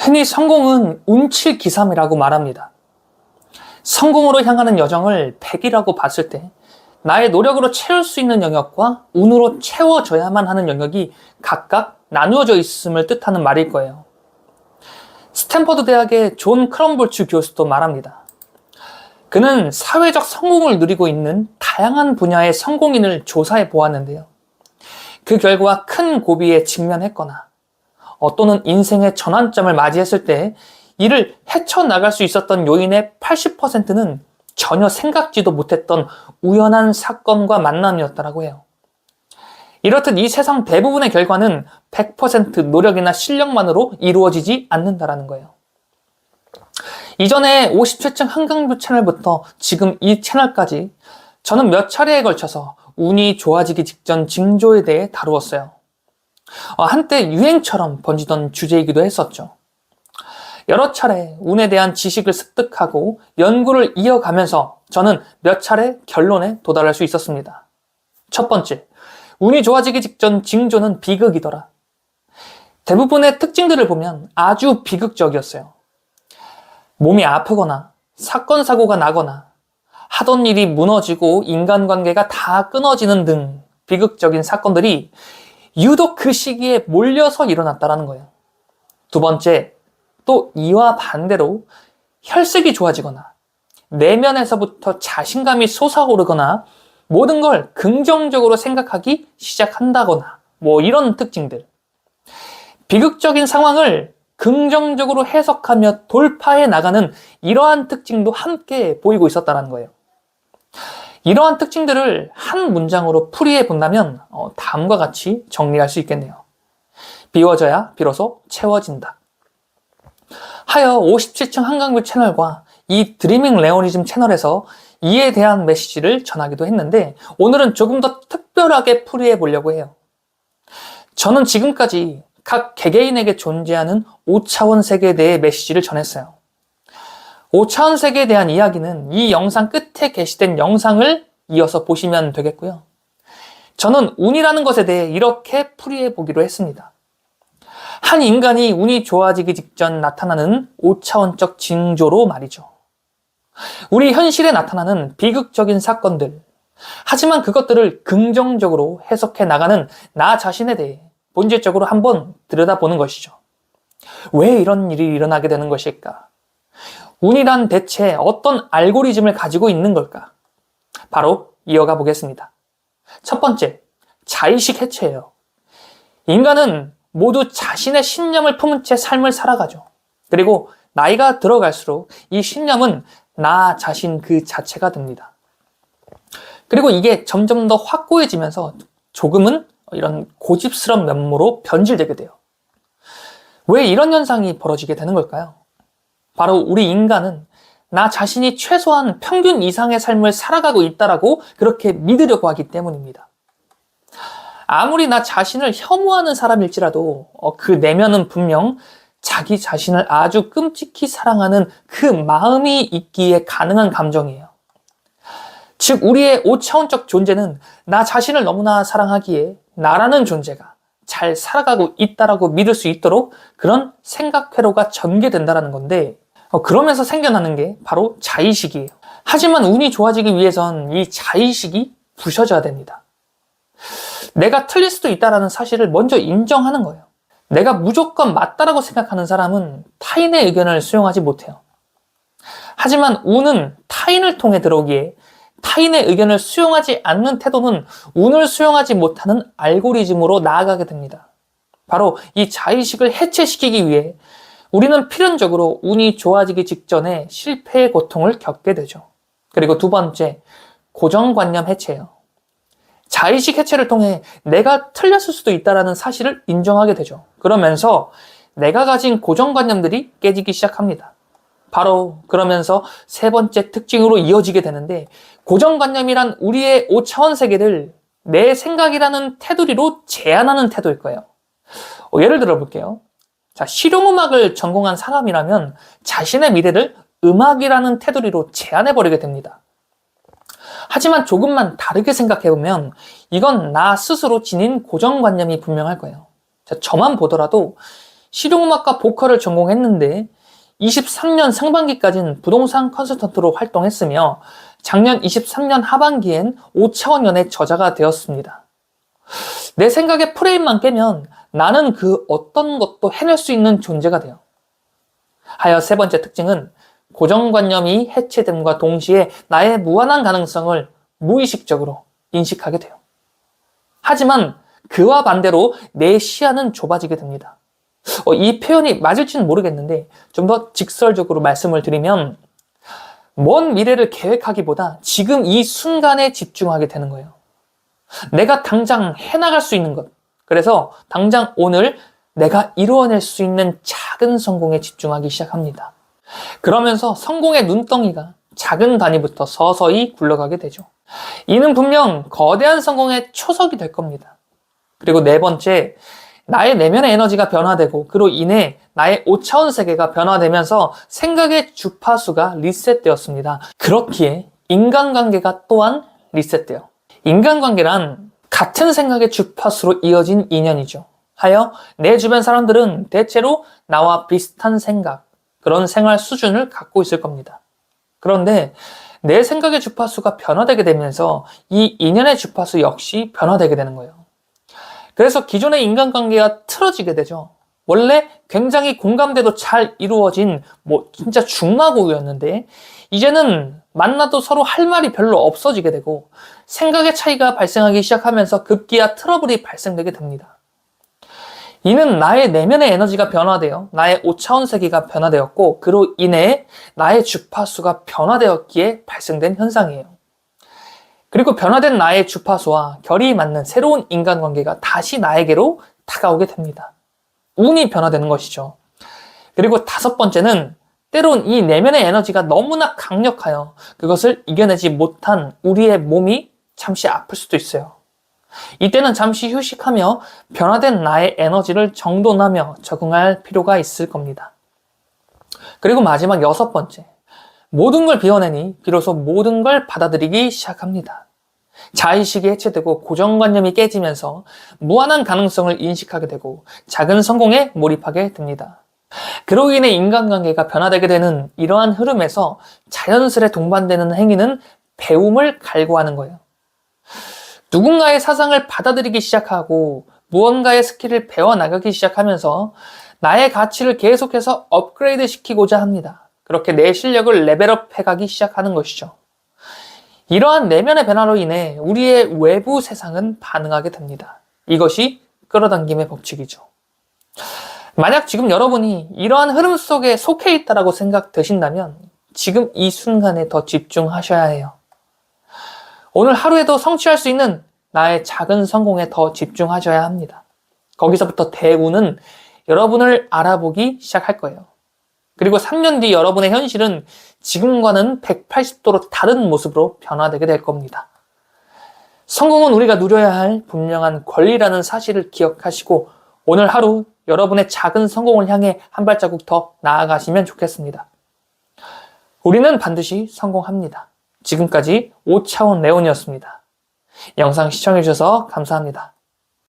흔히 성공은 운칠기삼이라고 말합니다. 성공으로 향하는 여정을 100이라고 봤을 때 나의 노력으로 채울 수 있는 영역과 운으로 채워져야만 하는 영역이 각각 나누어져 있음을 뜻하는 말일 거예요. 스탠퍼드 대학의 존 크럼볼츠 교수도 말합니다. 그는 사회적 성공을 누리고 있는 다양한 분야의 성공인을 조사해 보았는데요. 그 결과 큰 고비에 직면했거나 또는 인생의 전환점을 맞이했을 때 이를 헤쳐나갈 수 있었던 요인의 80%는 전혀 생각지도 못했던 우연한 사건과 만남이었다고 해요. 이렇듯 이 세상 대부분의 결과는 100% 노력이나 실력만으로 이루어지지 않는다는 거예요. 이전에 57층 한강뷰 채널부터 지금 이 채널까지 저는 몇 차례에 걸쳐서 운이 좋아지기 직전 징조에 대해 다루었어요. 한때 유행처럼 번지던 주제이기도 했었죠. 여러 차례 운에 대한 지식을 습득하고 연구를 이어가면서 저는 몇 차례 결론에 도달할 수 있었습니다. 첫 번째, 운이 좋아지기 직전 징조는 비극이더라. 대부분의 특징들을 보면 아주 비극적이었어요. 몸이 아프거나 사건 사고가 나거나 하던 일이 무너지고 인간관계가 다 끊어지는 등 비극적인 사건들이 유독 그 시기에 몰려서 일어났다는 거예요. 두 번째, 또 이와 반대로 혈색이 좋아지거나 내면에서부터 자신감이 솟아오르거나 모든 걸 긍정적으로 생각하기 시작한다거나 이런 특징들. 비극적인 상황을 긍정적으로 해석하며 돌파해 나가는 이러한 특징도 함께 보이고 있었다는 거예요. 이러한 특징들을 한 문장으로 풀이해 본다면 다음과 같이 정리할 수 있겠네요. 비워져야 비로소 채워진다. 하여 57층 한강뷰 채널과 이 드리밍 레오니즘 채널에서 이에 대한 메시지를 전하기도 했는데 오늘은 조금 더 특별하게 풀이해 보려고 해요. 저는 지금까지 각 개개인에게 존재하는 5차원 세계에 대해 메시지를 전했어요. 5차원 세계에 대한 이야기는 이 영상 끝에 게시된 영상을 이어서 보시면 되겠고요. 저는 운이라는 것에 대해 이렇게 풀이해 보기로 했습니다. 한 인간이 운이 좋아지기 직전 나타나는 5차원적 징조로 말이죠. 우리 현실에 나타나는 비극적인 사건들, 하지만 그것들을 긍정적으로 해석해 나가는 나 자신에 대해 본질적으로 한번 들여다보는 것이죠. 왜 이런 일이 일어나게 되는 것일까? 운이란 대체 어떤 알고리즘을 가지고 있는 걸까? 바로 이어가 보겠습니다. 첫 번째, 자의식 해체예요. 인간은 모두 자신의 신념을 품은 채 삶을 살아가죠. 그리고 나이가 들어갈수록 이 신념은 나 자신 그 자체가 됩니다. 그리고 이게 점점 더 확고해지면서 조금은 이런 고집스러운 면모로 변질되게 돼요. 왜 이런 현상이 벌어지게 되는 걸까요? 바로 우리 인간은 나 자신이 최소한 평균 이상의 삶을 살아가고 있다라고 그렇게 믿으려고 하기 때문입니다. 아무리 나 자신을 혐오하는 사람일지라도 그 내면은 분명 자기 자신을 아주 끔찍히 사랑하는 그 마음이 있기에 가능한 감정이에요. 즉 우리의 5차원적 존재는 나 자신을 너무나 사랑하기에 나라는 존재가 잘 살아가고 있다라고 믿을 수 있도록 그런 생각 회로가 전개된다는 건데 그러면서 생겨나는 게 바로 자의식이에요. 하지만 운이 좋아지기 위해선 이 자의식이 부셔져야 됩니다. 내가 틀릴 수도 있다는 사실을 먼저 인정하는 거예요. 내가 무조건 맞다라고 생각하는 사람은 타인의 의견을 수용하지 못해요. 하지만 운은 타인을 통해 들어오기에 타인의 의견을 수용하지 않는 태도는 운을 수용하지 못하는 알고리즘으로 나아가게 됩니다. 바로 이 자의식을 해체시키기 위해 우리는 필연적으로 운이 좋아지기 직전에 실패의 고통을 겪게 되죠. 그리고 두 번째, 고정관념 해체예요. 자의식 해체를 통해 내가 틀렸을 수도 있다는 사실을 인정하게 되죠. 그러면서 내가 가진 고정관념들이 깨지기 시작합니다. 바로 그러면서 세 번째 특징으로 이어지게 되는데 고정관념이란 우리의 5차원 세계를 내 생각이라는 테두리로 제한하는 태도일 거예요. 예를 들어 볼게요. 자, 실용음악을 전공한 사람이라면 자신의 미래를 음악이라는 테두리로 제한해버리게 됩니다. 하지만 조금만 다르게 생각해보면 이건 나 스스로 지닌 고정관념이 분명할 거예요. 자, 저만 보더라도 실용음악과 보컬을 전공했는데 23년 상반기까지는 부동산 컨설턴트로 활동했으며 작년 23년 하반기엔 5차원 연애 저자가 되었습니다. 내 생각에 프레임만 깨면 나는 그 어떤 것도 해낼 수 있는 존재가 돼요. 하여 세 번째 특징은 고정관념이 해체됨과 동시에 나의 무한한 가능성을 무의식적으로 인식하게 돼요. 하지만 그와 반대로 내 시야는 좁아지게 됩니다. 이 표현이 맞을지는 모르겠는데 좀 더 직설적으로 말씀을 드리면 먼 미래를 계획하기보다 지금 이 순간에 집중하게 되는 거예요. 내가 당장 해나갈 수 있는 것, 그래서 당장 오늘 내가 이루어낼 수 있는 작은 성공에 집중하기 시작합니다. 그러면서 성공의 눈덩이가 작은 단위부터 서서히 굴러가게 되죠. 이는 분명 거대한 성공의 초석이 될 겁니다. 그리고 네 번째, 나의 내면의 에너지가 변화되고 그로 인해 나의 5차원 세계가 변화되면서 생각의 주파수가 리셋되었습니다. 그렇기에 인간관계가 또한 리셋돼요. 인간관계란 같은 생각의 주파수로 이어진 인연이죠. 하여 내 주변 사람들은 대체로 나와 비슷한 생각, 그런 생활 수준을 갖고 있을 겁니다. 그런데 내 생각의 주파수가 변화되게 되면서 이 인연의 주파수 역시 변화되게 되는 거예요. 그래서 기존의 인간관계가 틀어지게 되죠. 원래 굉장히 공감대도 잘 이루어진 진짜 중마고우였는데 이제는 만나도 서로 할 말이 별로 없어지게 되고 생각의 차이가 발생하기 시작하면서 급기야 트러블이 발생되게 됩니다. 이는 나의 내면의 에너지가 변화되어 나의 5차원 세계가 변화되었고 그로 인해 나의 주파수가 변화되었기에 발생된 현상이에요. 그리고 변화된 나의 주파수와 결이 맞는 새로운 인간관계가 다시 나에게로 다가오게 됩니다. 운이 변화되는 것이죠. 그리고 다섯 번째는 때론 이 내면의 에너지가 너무나 강력하여 그것을 이겨내지 못한 우리의 몸이 잠시 아플 수도 있어요. 이때는 잠시 휴식하며 변화된 나의 에너지를 정돈하며 적응할 필요가 있을 겁니다. 그리고 마지막 여섯 번째, 모든 걸 비워내니 비로소 모든 걸 받아들이기 시작합니다. 자의식이 해체되고 고정관념이 깨지면서 무한한 가능성을 인식하게 되고 작은 성공에 몰입하게 됩니다. 그로 인해 인간관계가 변화되게 되는 이러한 흐름에서 자연스레 동반되는 행위는 배움을 갈구하는 거예요. 누군가의 사상을 받아들이기 시작하고 무언가의 스킬을 배워나가기 시작하면서 나의 가치를 계속해서 업그레이드 시키고자 합니다. 그렇게 내 실력을 레벨업 해가기 시작하는 것이죠. 이러한 내면의 변화로 인해 우리의 외부 세상은 반응하게 됩니다. 이것이 끌어당김의 법칙이죠. 만약 지금 여러분이 이러한 흐름 속에 속해 있다고 생각되신다면 지금 이 순간에 더 집중하셔야 해요. 오늘 하루에도 성취할 수 있는 나의 작은 성공에 더 집중하셔야 합니다. 거기서부터 대운은 여러분을 알아보기 시작할 거예요. 그리고 3년 뒤 여러분의 현실은 지금과는 180도로 다른 모습으로 변화되게 될 겁니다. 성공은 우리가 누려야 할 분명한 권리라는 사실을 기억하시고 오늘 하루 여러분의 작은 성공을 향해 한 발자국 더 나아가시면 좋겠습니다. 우리는 반드시 성공합니다. 지금까지 5차원 레온이었습니다. 영상 시청해주셔서 감사합니다.